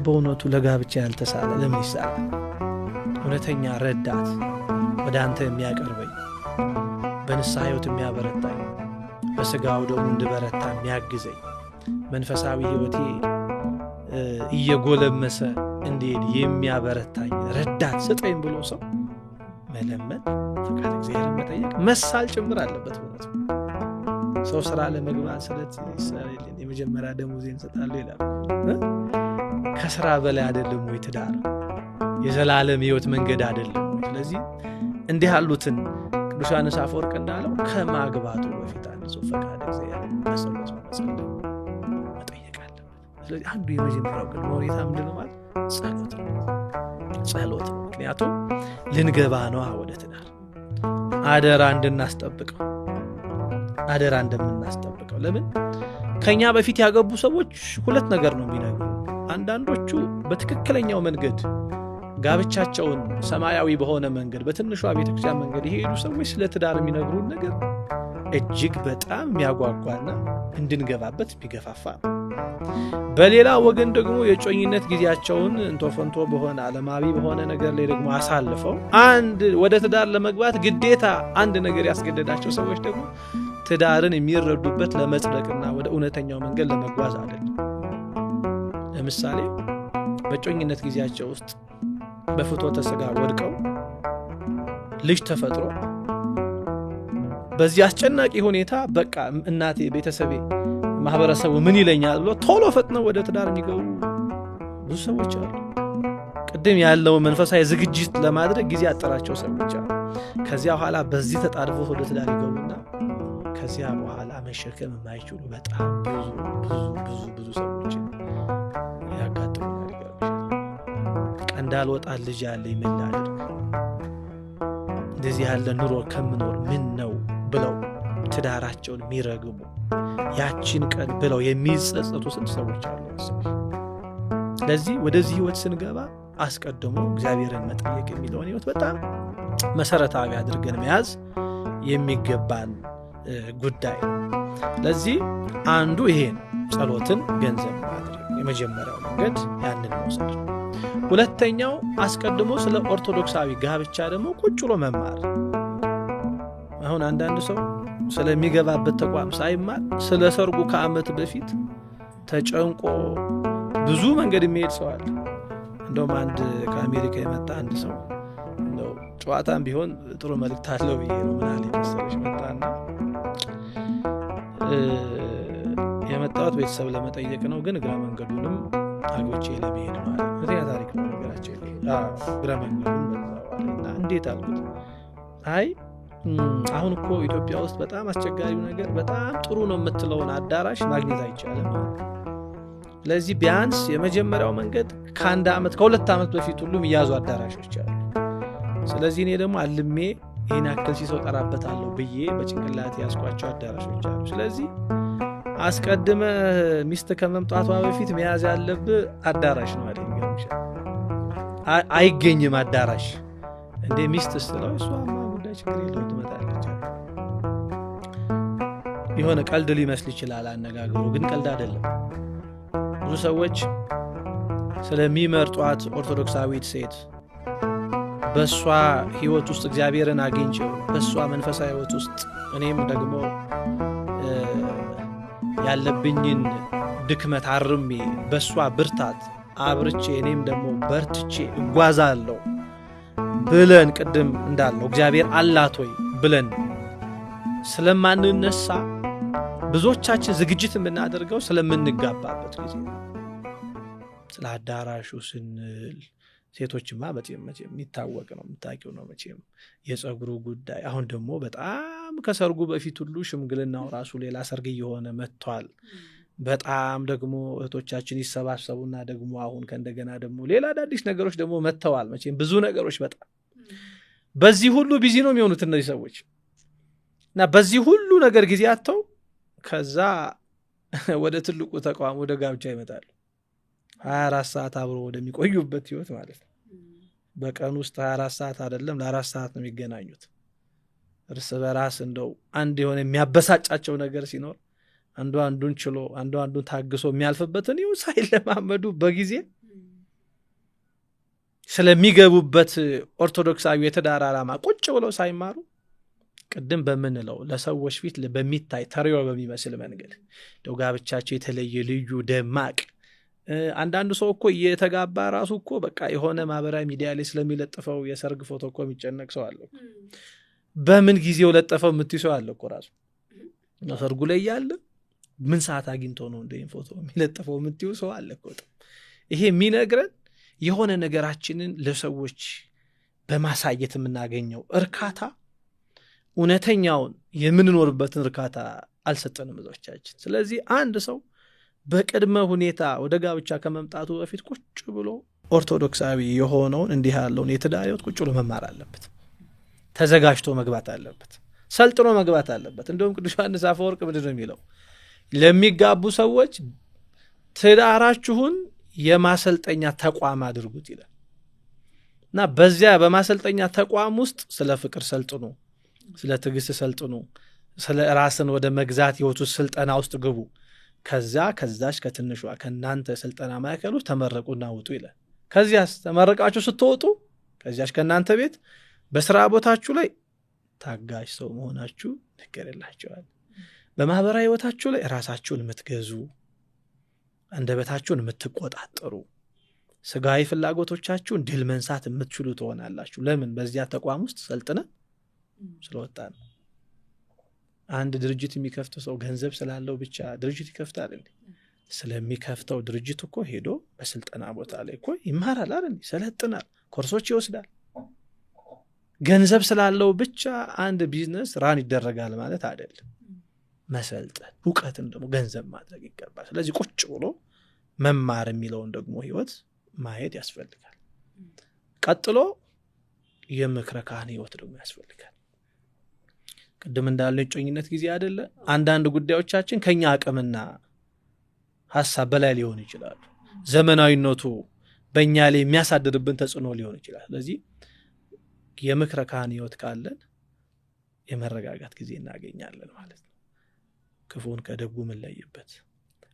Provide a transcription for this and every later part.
በእውነቱ ለጋብቻ ያልተሳለ ለምን ይሳላል? እውነተኛ ረዳት ወደ አንተ የሚያቀርበኝ በንስሐ ሕይወት የሚያበረታኝ በሥጋው ደግሞ እንድበረታ የሚያግዘኝ መንፈሳዊ ሕይወቴ እየጎለመሰ እንዲሄድ የሚያበረታኝ ረዳት ስጠኝ ብሎ ሰው መለመን፣ ፈቃድ እግዚአብሔር መጠየቅ መሳል ጭምር አለበት። እውነት ሰው ስራ ለመግባት ስለት ይሰራልን የመጀመሪያ ደሞዜን እሰጣለሁ ይላል። ከስራ በላይ አይደለም ወይ ትዳር? የዘላለም ሕይወት መንገድ አይደለም? ስለዚህ እንዲህ ያሉትን ቅዱስ ዮሐንስ አፈወርቅ እንዳለው ከማግባቱ በፊት አንድ ሰው ፈቃድ እግዚአብሔር በጸሎት መጸለይ መጠየቅ አለበት። ስለዚህ አንዱ የመጀመሪያው ቅድመ ሁኔታ ምንድን ነው ማለት ጸሎት ነው። ጸሎት ነው። ምክንያቱም ልንገባ ነው ወደ ትዳር። አደራ እንድናስጠብቀው፣ አደራ እንደምናስጠብቀው። ለምን ከኛ በፊት ያገቡ ሰዎች ሁለት ነገር ነው የሚነግሩ። አንዳንዶቹ በትክክለኛው መንገድ ጋብቻቸውን ሰማያዊ በሆነ መንገድ በትንሿ ቤተክርስቲያን መንገድ የሄዱ ሰዎች ስለ ትዳር የሚነግሩን ነገር እጅግ በጣም የሚያጓጓና እንድንገባበት የሚገፋፋ ነው። በሌላ ወገን ደግሞ የጮኝነት ጊዜያቸውን እንቶፈንቶ በሆነ ዓለማዊ በሆነ ነገር ላይ ደግሞ አሳልፈው አንድ ወደ ትዳር ለመግባት ግዴታ አንድ ነገር ያስገደዳቸው ሰዎች ደግሞ ትዳርን የሚረዱበት ለመጽደቅና ወደ እውነተኛው መንገድ ለመጓዝ አይደለም። ለምሳሌ በጮኝነት ጊዜያቸው ውስጥ በፍትወተ ሥጋ ወድቀው ልጅ ተፈጥሮ በዚህ አስጨናቂ ሁኔታ በቃ እናቴ፣ ቤተሰቤ፣ ማህበረሰቡ ምን ይለኛል ብሎ ቶሎ ፈጥነው ወደ ትዳር የሚገቡ ብዙ ሰዎች አሉ። ቅድም ያለው መንፈሳዊ ዝግጅት ለማድረግ ጊዜ ያጠራቸው ሰዎች አሉ። ከዚያ በኋላ በዚህ ተጣድፎ ወደ ትዳር ይገቡና ከዚያ በኋላ መሸከም የማይችሉ በጣም ብዙ ሰዎች ያጋጥሙናል። እንዳልወጣ ልጅ ያለ ይመላል እንደዚህ ያለ ኑሮ ከምኖር ምን ነው ብለው ትዳራቸውን የሚረግሙ ያቺን ቀን ብለው የሚጸጸቱ ሰዎች አሉ። ስለዚህ ወደዚህ ሕይወት ስንገባ አስቀድሞ እግዚአብሔርን መጠየቅ የሚለውን ሕይወት በጣም መሰረታዊ አድርገን መያዝ የሚገባን ጉዳይ። ለዚህ አንዱ ይሄ ነው፣ ጸሎትን ገንዘብ ማድረግ። የመጀመሪያው መንገድ ያንን መውሰድ። ሁለተኛው አስቀድሞ ስለ ኦርቶዶክሳዊ ጋብቻ ደግሞ ቁጭ ብሎ መማር። አሁን አንዳንድ ሰው ስለሚገባበት ተቋም ሳይማር ስለ ሰርጉ ከዓመት በፊት ተጨንቆ ብዙ መንገድ የሚሄድ ሰው አለ። እንደውም አንድ ከአሜሪካ የመጣ አንድ ሰው እንደው ጨዋታም ቢሆን ጥሩ መልእክት አለው ብዬ ነው ምናል መሰለሽ መጣና የመጣሁት ቤተሰብ ለመጠየቅ ነው፣ ግን እግረ መንገዱንም አግብቼ ለመሄድ ማለት ነው። ታሪክ ነው ነገራቸው። እግረ መንገዱን በዛዋልና እንዴት አልኩት። አይ አሁን እኮ ኢትዮጵያ ውስጥ በጣም አስቸጋሪው ነገር በጣም ጥሩ ነው የምትለውን አዳራሽ ማግኘት አይቻልም ማለት ነው። ለዚህ ቢያንስ የመጀመሪያው መንገድ ከአንድ ዓመት ከሁለት ዓመት በፊት ሁሉም እያዙ አዳራሾች አሉ። ስለዚህ እኔ ደግሞ አልሜ ይህን ያክል ሲሰው ጠራበታለሁ ብዬ በጭንቅላት ያስኳቸው አዳራሾች አሉ። ስለዚህ አስቀድመ ሚስት ከመምጣቷ በፊት መያዝ ያለብህ አዳራሽ ነው አይደል? አይገኝም አዳራሽ እንደ ሚስት ስለው እሷማ ጉዳይ ችግር የለውም ትመጣለች። የሆነ ቀልድ ሊመስል ይችላል አነጋገሩ፣ ግን ቀልድ አይደለም። ብዙ ሰዎች ስለሚመርጧት ኦርቶዶክሳዊት ሴት በእሷ ሕይወት ውስጥ እግዚአብሔርን አግኝቼው በእሷ መንፈሳዊ ሕይወት ውስጥ እኔም ደግሞ ያለብኝን ድክመት አርሜ በእሷ ብርታት አብርቼ እኔም ደግሞ በርትቼ እጓዛለሁ ብለን ቅድም እንዳለው እግዚአብሔር አላት ወይ ብለን ስለማንነሳ ብዙዎቻችን ዝግጅት የምናደርገው ስለምንጋባበት ጊዜ። ስለ አዳራሹ ስንል ሴቶችማ መቼም የሚታወቅ ነው፣ የምታውቂው ነው መቼም የጸጉሩ ጉዳይ። አሁን ደግሞ በጣም ከሰርጉ በፊት ሁሉ ሽምግልናው ራሱ ሌላ ሰርግ እየሆነ መጥቷል። በጣም ደግሞ እህቶቻችን ይሰባሰቡና ደግሞ አሁን ከእንደገና ደግሞ ሌላ አዳዲስ ነገሮች ደግሞ መጥተዋል። መቼም ብዙ ነገሮች በጣም በዚህ ሁሉ ቢዚ ነው የሚሆኑት እነዚህ ሰዎች እና በዚህ ሁሉ ነገር ጊዜ አጥተው ከዛ ወደ ትልቁ ተቋም ወደ ጋብቻ ይመጣሉ። 24 ሰዓት አብሮ ወደሚቆዩበት ህይወት ማለት ነው። በቀን ውስጥ 24 ሰዓት አይደለም ለ4 ሰዓት ነው የሚገናኙት። እርስ በራስ እንደው አንድ የሆነ የሚያበሳጫቸው ነገር ሲኖር አንዱ አንዱን ችሎ አንዱ አንዱን ታግሶ የሚያልፍበትን ይሁን ሳይለማመዱ በጊዜ ስለሚገቡበት ኦርቶዶክሳዊ የትዳር ዓላማ ቁጭ ብለው ሳይማሩ ቅድም በምንለው ለሰዎች ፊት በሚታይ ተሪዮ በሚመስል መንገድ ደው ጋብቻቸው የተለየ ልዩ ደማቅ አንዳንዱ ሰው እኮ እየተጋባ ራሱ እኮ በቃ የሆነ ማህበራዊ ሚዲያ ላይ ስለሚለጥፈው የሰርግ ፎቶ እኮ የሚጨነቅ ሰው አለ። በምን ጊዜው ለጠፈው የምትይሰው አለ እኮ ራሱ ሰርጉ ላይ ያለ ምን ሰዓት አግኝቶ ነው እንደዚህ ፎቶ የሚለጥፈው የምትይው ሰው አለ እኮ። ይሄ የሚነግረን የሆነ ነገራችንን ለሰዎች በማሳየት የምናገኘው እርካታ እውነተኛውን የምንኖርበትን እርካታ አልሰጠንም ብዙዎቻችን። ስለዚህ አንድ ሰው በቅድመ ሁኔታ ወደ ጋብቻ ከመምጣቱ በፊት ቁጭ ብሎ ኦርቶዶክሳዊ የሆነውን እንዲህ ያለውን የትዳር ሕይወት ቁጭ ብሎ መማር አለበት። ተዘጋጅቶ መግባት አለበት። ሰልጥኖ መግባት አለበት። እንደውም ቅዱስ ዮሐንስ አፈወርቅ ምንድን ነው የሚለው? ለሚጋቡ ሰዎች ትዳራችሁን የማሰልጠኛ ተቋም አድርጉት ይላል እና በዚያ በማሰልጠኛ ተቋም ውስጥ ስለ ፍቅር ሰልጥኑ፣ ስለ ትዕግስት ሰልጥኑ፣ ስለ ራስን ወደ መግዛት ሕይወቱ ስልጠና ውስጥ ግቡ። ከዛች ከትንሿ ከናንተ ስልጠና ማዕከል ውስጥ ተመረቁና ውጡ ይላል። ከዚያስ ተመረቃችሁ ስትወጡ ከዚያች ከናንተ ቤት በስራ ቦታችሁ ላይ ታጋሽ ሰው መሆናችሁ ነገርላችኋል። በማህበራዊ ህይወታችሁ ላይ ራሳችሁን የምትገዙ፣ አንደበታችሁን የምትቆጣጠሩ፣ ስጋዊ ፍላጎቶቻችሁን ድል መንሳት የምትችሉ ትሆናላችሁ። ለምን? በዚያ ተቋም ውስጥ ሰልጥነ ስለወጣ ነው። አንድ ድርጅት የሚከፍት ሰው ገንዘብ ስላለው ብቻ ድርጅት ይከፍታል እንዴ? ስለሚከፍተው ድርጅት እኮ ሄዶ በስልጠና ቦታ ላይ እኮ ይማራል አይደል? ይሰለጥናል፣ ኮርሶች ይወስዳል። ገንዘብ ስላለው ብቻ አንድ ቢዝነስ ራን ይደረጋል ማለት አይደለም። መሰልጠን፣ እውቀትን ደግሞ ገንዘብ ማድረግ ይገባል። ስለዚህ ቁጭ ብሎ መማር የሚለውን ደግሞ ህይወት ማየት ያስፈልጋል። ቀጥሎ የምክረ ካህን ህይወት ደግሞ ያስፈልጋል። ቅድም እንዳለው የጮኝነት ጊዜ አይደለ? አንዳንድ ጉዳዮቻችን ከኛ አቅምና ሐሳብ በላይ ሊሆን ይችላሉ። ዘመናዊነቱ በእኛ ላይ የሚያሳድርብን ተጽዕኖ ሊሆን ይችላል። ስለዚህ የምክረ ካህን ህይወት ካለን የመረጋጋት ጊዜ እናገኛለን ማለት ነው። ክፉን ከደጉ ምንለይበት፣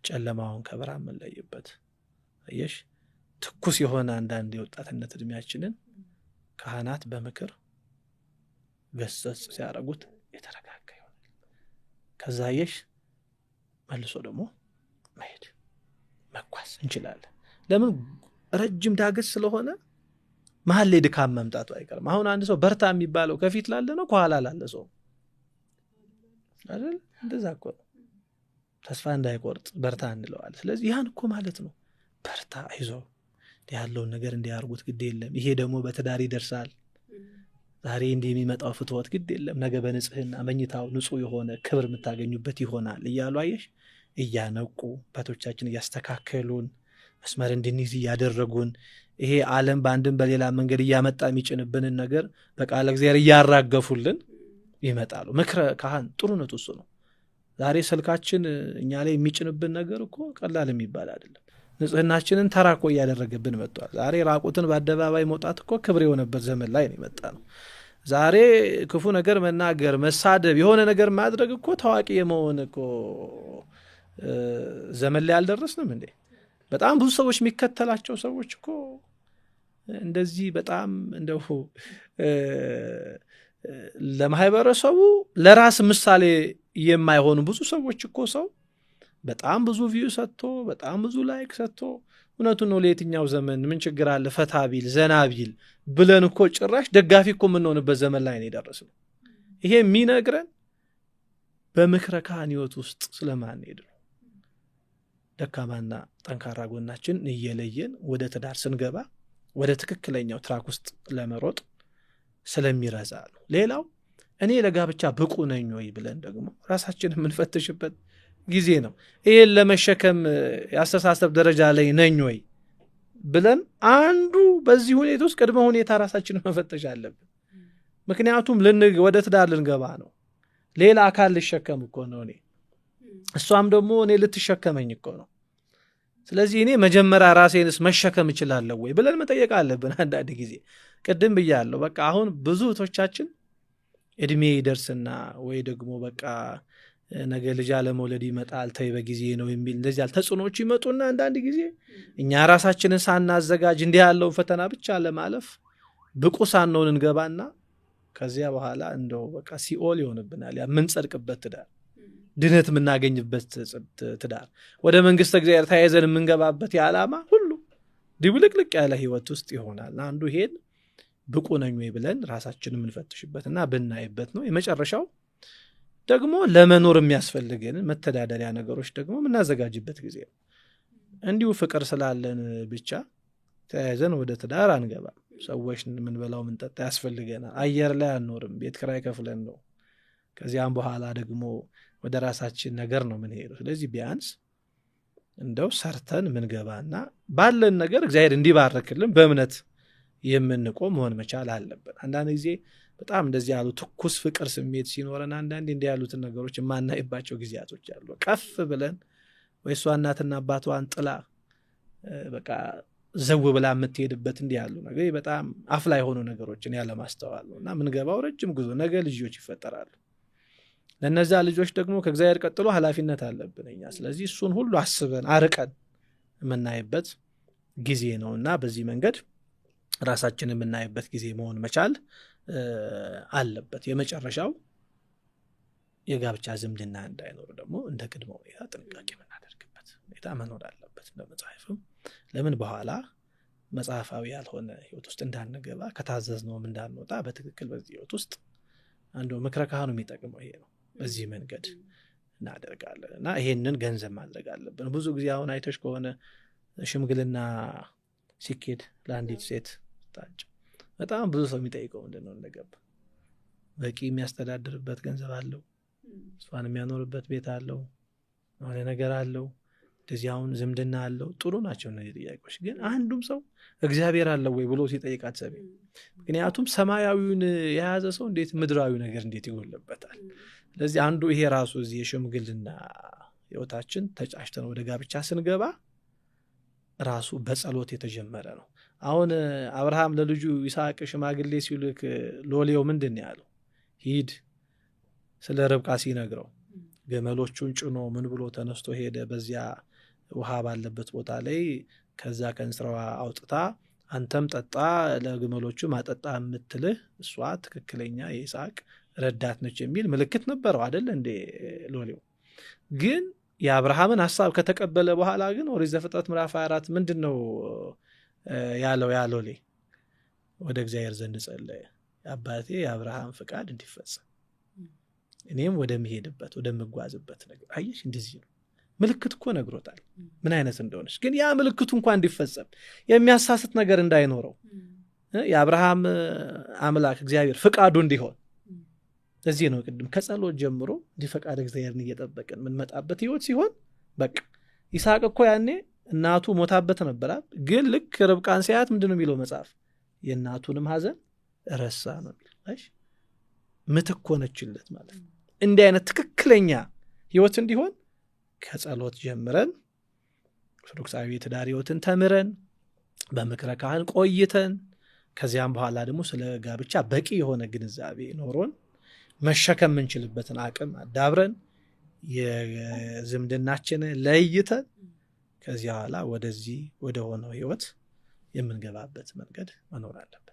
ጨለማውን ከብርሃን ምንለይበት። አየሽ፣ ትኩስ የሆነ አንዳንድ የወጣትነት እድሜያችንን ካህናት በምክር ገሰጽ ሲያደርጉት የተረጋጋ ይሆናል። ከዛ አየሽ መልሶ ደግሞ መሄድ መጓዝ እንችላለን። ለምን? ረጅም ዳገት ስለሆነ መሀል ላይ ድካም መምጣቱ አይቀርም። አሁን አንድ ሰው በርታ የሚባለው ከፊት ላለ ነው ከኋላ ላለ ሰው አይደል? እንደዛ እኮ ተስፋ እንዳይቆርጥ በርታ እንለዋለን። ስለዚህ ያን እኮ ማለት ነው በርታ፣ አይዞ ያለውን ነገር እንዲያርጉት ግድ የለም፣ ይሄ ደግሞ በትዳር ይደርሳል፣ ዛሬ እንዲህ የሚመጣው ፍትወት ግድ የለም፣ ነገ በንጽህና መኝታው ንጹህ የሆነ ክብር የምታገኙበት ይሆናል እያሉ አየሽ እያነቁ ባቶቻችን እያስተካከሉን መስመር እንድንይዝ እያደረጉን ይሄ ዓለም በአንድም በሌላ መንገድ እያመጣ የሚጭንብንን ነገር በቃለ እግዚአብሔር እያራገፉልን ይመጣሉ። ምክረ ካህን ጥሩነቱ እሱ ነው። ዛሬ ስልካችን እኛ ላይ የሚጭንብን ነገር እኮ ቀላል የሚባል አይደለም። ንጽህናችንን ተራኮ እያደረገብን መጥቷል። ዛሬ ራቁትን በአደባባይ መውጣት እኮ ክብር የሆነበት ዘመን ላይ ነው የመጣ ነው። ዛሬ ክፉ ነገር መናገር፣ መሳደብ፣ የሆነ ነገር ማድረግ እኮ ታዋቂ የመሆን እኮ ዘመን ላይ አልደረስንም እንዴ? በጣም ብዙ ሰዎች የሚከተላቸው ሰዎች እኮ እንደዚህ በጣም እንደው ለማህበረሰቡ ለራስ ምሳሌ የማይሆኑ ብዙ ሰዎች እኮ ሰው በጣም ብዙ ቪው ሰጥቶ በጣም ብዙ ላይክ ሰጥቶ እውነቱን ነው ለየትኛው ዘመን ምን ችግር አለ ፈታ ቢል ዘና ቢል ብለን እኮ ጭራሽ ደጋፊ እኮ የምንሆንበት ዘመን ላይ ነው የደረስነው። ይሄ የሚነግረን በምክረ ካህን ሕይወት ውስጥ ስለማንሄድ ነው። ደካማና ጠንካራ ጎናችን እየለየን ወደ ትዳር ስንገባ ወደ ትክክለኛው ትራክ ውስጥ ለመሮጥ ስለሚረዛ ነው። ሌላው እኔ ለጋብቻ ብቁ ነኝ ወይ ብለን ደግሞ ራሳችንን የምንፈትሽበት ጊዜ ነው። ይሄን ለመሸከም ያስተሳሰብ ደረጃ ላይ ነኝ ወይ ብለን አንዱ በዚህ ሁኔታ ውስጥ ቅድመ ሁኔታ ራሳችንን መፈተሽ አለብን። ምክንያቱም ወደ ትዳር ልንገባ ነው። ሌላ አካል ልሸከም እኮ ነው እኔ፣ እሷም ደግሞ እኔ ልትሸከመኝ እኮ ነው። ስለዚህ እኔ መጀመሪያ ራሴንስ መሸከም እችላለሁ ወይ ብለን መጠየቅ አለብን። አንዳንድ ጊዜ ቅድም ብያለሁ፣ በቃ አሁን ብዙ እህቶቻችን እድሜ ይደርስና ወይ ደግሞ በቃ ነገ ልጅ አለመውለድ ይመጣል ተይ በጊዜ ነው የሚል እንደዚህ ያለ ተጽዕኖዎች ይመጡና አንዳንድ ጊዜ እኛ ራሳችንን ሳናዘጋጅ እንዲህ ያለውን ፈተና ብቻ ለማለፍ ብቁ ሳንሆን እንገባና ከዚያ በኋላ እንደው በቃ ሲኦል ይሆንብናል። ያ የምንጸድቅበት ትዳር፣ ድነት የምናገኝበት ትዳር፣ ወደ መንግስተ እግዚአብሔር ተያይዘን የምንገባበት የዓላማ ሁሉ ድብልቅልቅ ያለ ህይወት ውስጥ ይሆናል። አንዱ ይሄን ብቁ ነኝ ወይ ብለን ራሳችንን የምንፈትሽበትና ብናይበት ነው። የመጨረሻው ደግሞ ለመኖር የሚያስፈልገን መተዳደሪያ ነገሮች ደግሞ የምናዘጋጅበት ጊዜ ነው። እንዲሁ ፍቅር ስላለን ብቻ ተያይዘን ወደ ትዳር አንገባም። ሰዎች የምንበላው ምንጠጣ ያስፈልገናል። አየር ላይ አንኖርም። ቤት ኪራይ ከፍለን ነው። ከዚያም በኋላ ደግሞ ወደ ራሳችን ነገር ነው የምንሄደው። ስለዚህ ቢያንስ እንደው ሰርተን ምንገባና ባለን ነገር እግዚአብሔር እንዲባርክልን በእምነት የምንቆም መሆን መቻል አለብን። አንዳንድ ጊዜ በጣም እንደዚህ ያሉ ትኩስ ፍቅር ስሜት ሲኖረን አንዳንዴ እንዲህ ያሉትን ነገሮች የማናይባቸው ጊዜያቶች አሉ። ቀፍ ብለን ወይ እሷ እናትና አባቷን ጥላ በቃ ዘው ብላ የምትሄድበት እንዲህ ያሉ ነገር በጣም አፍላ የሆኑ ነገሮችን ያለማስተዋል ነው። እና ምንገባው ረጅም ጉዞ፣ ነገ ልጆች ይፈጠራሉ። ለነዛ ልጆች ደግሞ ከእግዚአብሔር ቀጥሎ ኃላፊነት አለብን እኛ። ስለዚህ እሱን ሁሉ አስበን አርቀን የምናይበት ጊዜ ነው እና በዚህ መንገድ ራሳችንን የምናይበት ጊዜ መሆን መቻል አለበት። የመጨረሻው የጋብቻ ዝምድና እንዳይኖር ደግሞ እንደ ቅድመ ሁኔታ ጥንቃቄ የምናደርግበት ሁኔታ መኖር አለበት። በመጽሐፍም ለምን በኋላ መጽሐፋዊ ያልሆነ ህይወት ውስጥ እንዳንገባ ከታዘዝነውም እንዳንወጣ በትክክል በዚህ ህይወት ውስጥ አንዱ ምክረ ካህኑ የሚጠቅመው ይሄ ነው። በዚህ መንገድ እናደርጋለን እና ይሄንን ገንዘብ ማድረግ አለብን። ብዙ ጊዜ አሁን አይተሽ ከሆነ ሽምግልና ሲኬድ ለአንዲት ሴት ታጭ በጣም ብዙ ሰው የሚጠይቀው ምንድነው እንደገባ በቂ የሚያስተዳድርበት ገንዘብ አለው፣ እሷን የሚያኖርበት ቤት አለው፣ የሆነ ነገር አለው፣ እንደዚህ አሁን ዝምድና አለው። ጥሩ ናቸው እነዚህ ጥያቄዎች። ግን አንዱም ሰው እግዚአብሔር አለው ወይ ብሎ ሲጠይቃት ሰሚ። ምክንያቱም ሰማያዊውን የያዘ ሰው እንዴት ምድራዊ ነገር እንዴት ይጎልበታል? ስለዚህ አንዱ ይሄ ራሱ እዚህ የሽምግልና ህይወታችን ተጫጭተን ወደ ጋብቻ ስንገባ ራሱ በጸሎት የተጀመረ ነው። አሁን አብርሃም ለልጁ ይስሐቅ ሽማግሌ ሲልክ ሎሌው ምንድን ነው ያለው? ሂድ ስለ ርብቃ ሲነግረው ገመሎቹን ጭኖ ምን ብሎ ተነስቶ ሄደ። በዚያ ውሃ ባለበት ቦታ ላይ ከዛ ከእንስራዋ አውጥታ አንተም ጠጣ ለግመሎቹ ማጠጣ የምትልህ እሷ ትክክለኛ የይስሐቅ ረዳት ነች የሚል ምልክት ነበረው አይደል እንዴ ሎሌው። ግን የአብርሃምን ሐሳብ ከተቀበለ በኋላ ግን ኦሪት ዘፍጥረት ምዕራፍ 24 ምንድነው ያለው? ያ ሎሌ ወደ እግዚአብሔር ዘንድ ጸለየ፣ አባቴ የአብርሃም ፍቃድ እንዲፈጸም እኔም ወደምሄድበት ወደምጓዝበት ነገር። አየሽ እንደዚህ ነው። ምልክት እኮ ነግሮታል ምን አይነት እንደሆነች። ግን ያ ምልክቱ እንኳን እንዲፈጸም የሚያሳስት ነገር እንዳይኖረው የአብርሃም አምላክ እግዚአብሔር ፍቃዱ እንዲሆን እዚህ ነው ቅድም ከጸሎት ጀምሮ እንዲፈቃድ እግዚአብሔርን እየጠበቅን ምን መጣበት ህይወት ሲሆን በቃ ይስሐቅ እኮ ያኔ እናቱ ሞታበት ነበራት። ግን ልክ ርብቃን ሲያያት ምንድነው የሚለው መጽሐፍ? የእናቱንም ሐዘን ረሳ ነው የሚለው። እሺ ምትክ ሆነችለት ማለት ነው። እንዲህ አይነት ትክክለኛ ህይወት እንዲሆን ከጸሎት ጀምረን ኦርቶዶክሳዊ ትዳር ህይወትን ተምረን በምክረ ካህን ቆይተን ከዚያም በኋላ ደግሞ ስለ ጋብቻ በቂ የሆነ ግንዛቤ ኖሮን መሸከም የምንችልበትን አቅም አዳብረን የዝምድናችንን ለይተን ከዚያ በኋላ ወደዚህ ወደ ሆነው ህይወት የምንገባበት መንገድ መኖር አለበት።